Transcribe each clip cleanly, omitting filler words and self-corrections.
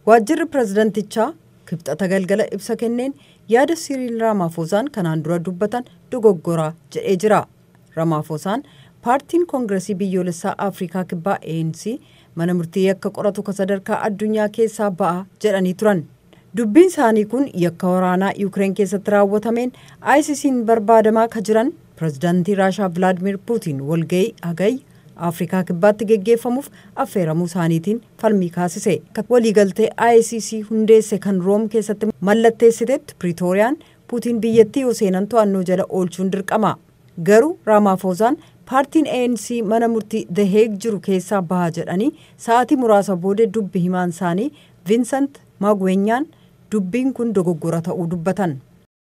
Waajjirri pirezidantichaa kibxata galgala ibsa kenneen yaada Siriil Raamaafosaan kanaan dura dubbatan dogoggoraa jedhee jira. Raamaafosaan paartiin koongiresii biyyoolessaa Afrikaa kibbaa ANC mana murtii yakka qoratu ka sadarkaa addunyaa keessaa ba'a jedhanii turan. Dubbiin isaanii kun yakka waraanaa Yuukireen keessatti raawwatameen ICC'n barbaadamaa ka jiran pirezidantii Raashaa Vladimir Putin walga'ii hagayya Afrikaa kibbaatti geggeeffamuuf affeeramuu isaaniitiin falmii kaasise. Waliigaltee ICC hundeesse kan Room keessatti mallatteessitetti Pretooriyaan Putin biyyattii yoo seenan to'annoo jala oolchuun dirqama. Garuu Raamaafosaan paartiin ANC mana murtii The Hague jiru keessaa baha jedhanii sa'aatii muraasa booda dubbi himaan isaanii Vincent Magwenyaan dubbiin kun dogoggora ta'uu dubbatan.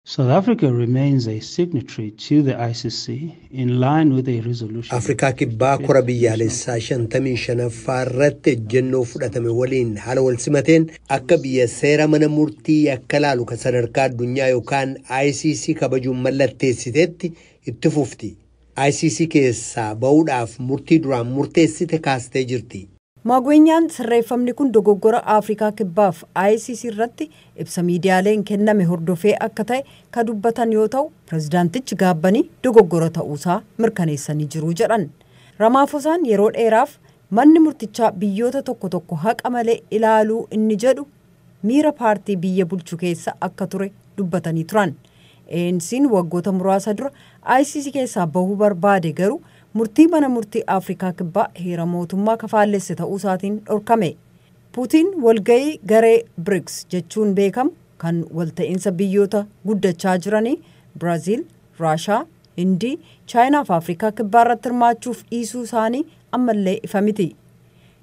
South Africa remains a signatory to the ICC in line with a resolution. Afrikaa kibbaa kora biyyaalessaa 55ffaa irratti ejjennoo fudhatame waliin haala wal simateen akka biyya seera mana murtii yakka laalu kan sadarkaa addunyaa yookaan ICC kabajuun mallatteessiteetti itti fufti. ICC keessaa ba'uudhaaf murtii duraan murteessite kaastee jirti. Magwenyaan sirreeffamni kun dogoggora Afrikaa kibbaaf ICC irratti ibsa miidiyaaleen kenname hordofee akka ta'e ka dubbatan yoo ta'u pirezidaantichi gaabbanii dogoggora ta'uusaa mirkaneessanii jiru jedhan. Ramaafosaan yeroo dheeraaf manni murtichaa biyyoota tokko tokko haqa malee ilaaluu inni jedhu miira paartii biyya bulchu keessa akka ture dubbatanii turan. ANC'n waggoota muraasa dura ICC keessaa bahuu barbaade garuu murtii mana murtii Afrikaa kibbaa heera mootummaa kafaallesse ta'uu isaatiin dhorkame. Putin walga'ii garee BRICS jechuun beekamu kan walta'iinsa biyyoota guddachaa jiranii Biraazil, Raashaa, Hindii, Chaayinaa fi Afrikaa kibbaa irratti hirmaachuuf dhiisuu isaanii ammallee ifa miti.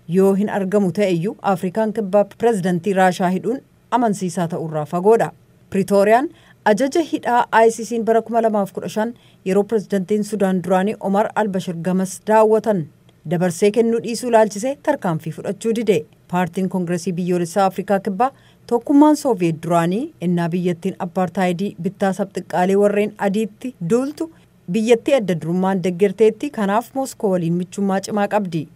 Yoo hin argamu ta'eyyuu Afrikaan kibbaa pirezidantii Raashaa hidhuun amansiisaa ta'urraa fagoodha. Pretooriyaan ajaja hidhaa ICC'n bara 2015 yeroo pirezidantiin Sudaan duraanii Omar al-Bashir gamas daawwatan dabarsee kennuu dhiisuu ilaalchisee tarkaanfii fudhachuu dide. Paartiin koongiresii biyyoolessaa Afrikaa kibbaa tokkummaan Sooviyeet duraanii innaa biyyattiin apartaayidii bittaa sabxiqqaalee warreen adiitti duultu biyyattii adda durummaan deeggarteetti kanaaf Mooskoo waliin michummaa cimaa qabdi.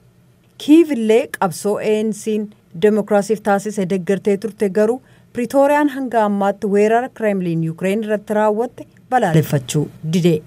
Kiiv illee qabsoo ANC'n demokraasiif taasise deeggartee turte garuu Pretooriyaan hanga ammaatti weerara Kremlin Yuukireen irratti raawwatte balaaleffachuu dide.